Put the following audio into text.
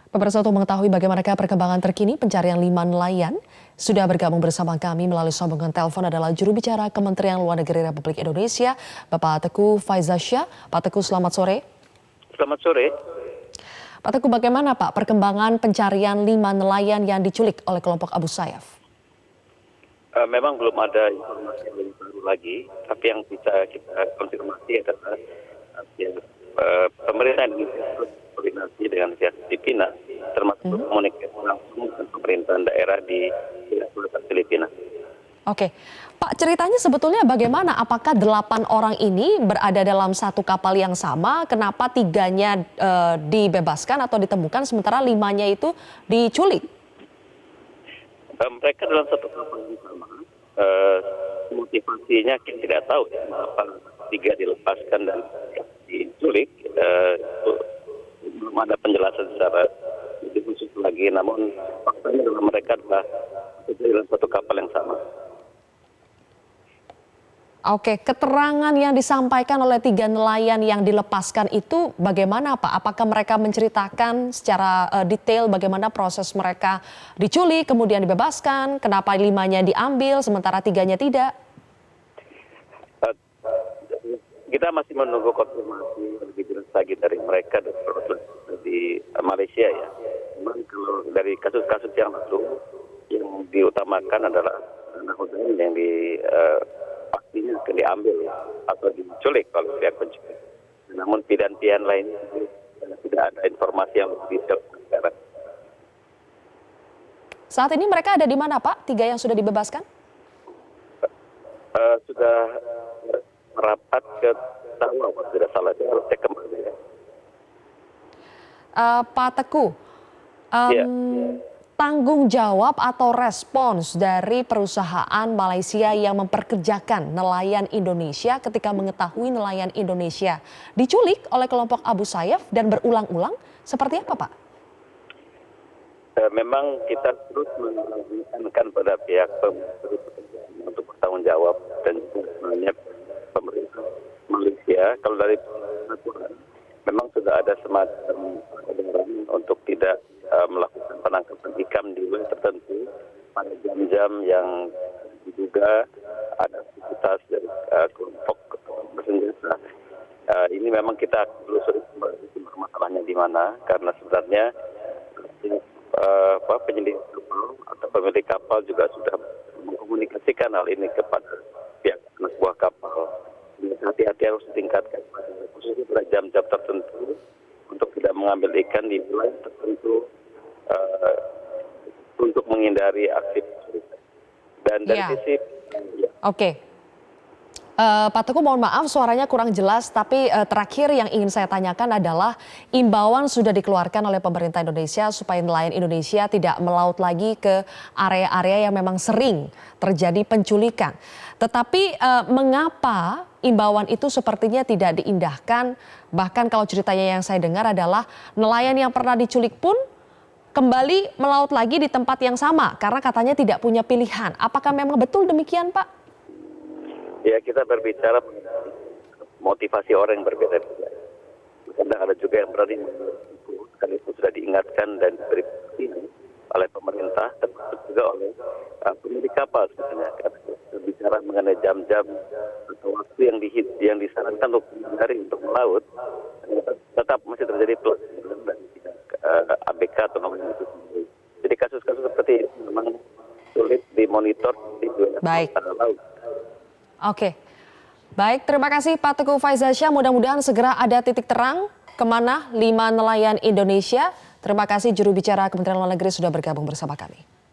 Pemirsa, untuk mengetahui bagaimana perkembangan terkini pencarian 5 nelayan, sudah bergabung bersama kami melalui sambungan telepon adalah juru bicara Kementerian Luar Negeri Republik Indonesia, Bapak Teguh Faizalsyah. Pak Teguh, selamat sore. Selamat sore. Pak Teguh, bagaimana Pak perkembangan pencarian 5 nelayan yang diculik oleh kelompok Abu Sayyaf? Memang belum ada informasi yang lebih baru lagi, tapi yang bisa kita konfirmasi adalah pemerintah Indonesia koordinasi dengan pihak Filipina, termasuk komunikasi langsung dengan pemerintahan daerah di selatan Filipina. Oke, Pak, ceritanya sebetulnya bagaimana? Apakah 8 orang ini berada dalam satu kapal yang sama? Kenapa 3-nya dibebaskan atau ditemukan sementara 5-nya itu diculik? Mereka dalam satu kapal yang sama. Motivasinya kita tidak tahu ya, mengapa 3 dilepaskan dan diculik. Belum ada penjelasan secara lebih khusus lagi. Namun faktanya adalah mereka adalah dalam satu kapal yang sama. Oke, keterangan yang disampaikan oleh 3 nelayan yang dilepaskan itu bagaimana Pak? Apakah mereka menceritakan secara detail bagaimana proses mereka diculik, kemudian dibebaskan, kenapa 5-nya diambil sementara 3-nya tidak? Kita masih menunggu konfirmasi lebih jelas lagi dari mereka di Malaysia ya. Memang kalau dari kasus-kasus yang lalu yang diutamakan adalah Nahudan yang pastinya akan diambil atau diculik oleh pihak penculik. Namun pilihan-pilihan lain tidak ada informasi yang lebih detail sekarang. Saat ini mereka ada di mana Pak? 3 yang sudah dibebaskan? Sudah merapat ke Tawau, tidak salah, saya harus cek kembali ya. Pak Teguh, Ya. tanggung jawab atau respons dari perusahaan Malaysia yang memperkerjakan nelayan Indonesia ketika mengetahui nelayan Indonesia diculik oleh kelompok Abu Sayyaf dan berulang-ulang, seperti apa Pak? Memang kita terus menekankan pada pihak pekerjaan untuk bertanggung jawab dan sebenarnya pemerintah Malaysia kalau dari aturan memang sudah ada semacam edaran untuk tidak melakukan penangkapan ikan di wilayah tertentu pada jam-jam yang diduga ada aktivitas dari kelompok bersenjata. Ini memang kita telusuri kembali sumber masalahnya di mana, karena sebenarnya penyelidik kapal atau pemilik kapal juga sudah mengkomunikasikan hal ini kepada pihak anak buah kapal. Hati-hati harus ditingkatkan khususnya pada jam-jam tertentu untuk tidak mengambil ikan di wilayah tertentu untuk menghindari aksi penculikan. Dan dari sisi Oke. Pak Teguh, mohon maaf suaranya kurang jelas, tapi terakhir yang ingin saya tanyakan adalah imbauan sudah dikeluarkan oleh pemerintah Indonesia supaya nelayan Indonesia tidak melaut lagi ke area-area yang memang sering terjadi penculikan. Tetapi mengapa imbauan itu sepertinya tidak diindahkan? Bahkan kalau ceritanya yang saya dengar adalah nelayan yang pernah diculik pun kembali melaut lagi di tempat yang sama karena katanya tidak punya pilihan. Apakah memang betul demikian Pak? Ya, kita berbicara mengenai motivasi orang yang berbeda-beda. Kadang ada juga yang berani sekalipun sudah diingatkan dan diberi peringatan oleh pemerintah, termasuk juga oleh pemilik kapal sebenarnya. Karena berbicara mengenai jam-jam atau waktu yang disarankan untuk menghindari untuk melaut, tetap masih terjadi pelanggaran dari ABK atau nelayan itu sendiri. Jadi kasus-kasus seperti ini memang sulit dimonitor di wilayah laut. Oke, baik, terima kasih Pak Teguh Faizalsyah. Mudah-mudahan segera ada titik terang kemana 5 nelayan Indonesia. Terima kasih juru bicara Kementerian Luar Negeri sudah bergabung bersama kami.